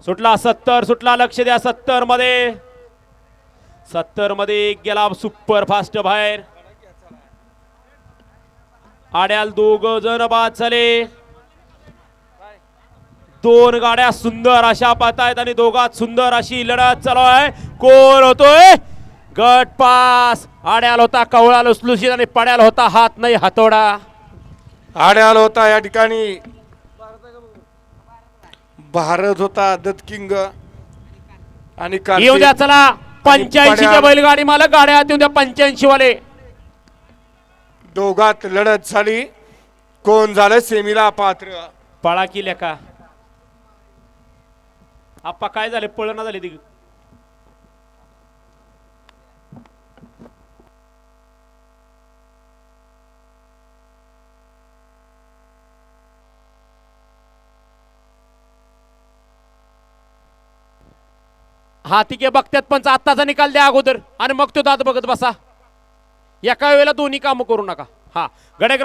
सुटला 70 सुटला लक्ष द्या 70 मध्ये 70 मध्ये गेला सुपर फास्ट बाहेर आड्याल दोघ जण बाद झाले दोन गाड्या सुंदर अशा पाहतायत आणि दोघात सुंदर अशी लढत चालू आहे कोण होतोय गट पास आड्याल होता कवळा लुसलुशीत आणि पड्याल होता हात नाही हातोडा आड्याल होता या ठिकाणी भारत होता दत्त किंग आणि येऊ द्या चला 85 च्या बैलगाडी मालक गाड्या येऊ द्या 85 वाले दोघात लढत झाली कोण झालं सेमीला पात्र पळा की लेका आप्पा काय झाले पळना झाले ती हा तिके बघतात पण आत्ताचा निकाल द्या अगोदर आणि मग तो दात बघत बसा एका वेळेला दोन्ही कामं करू नका हा गडे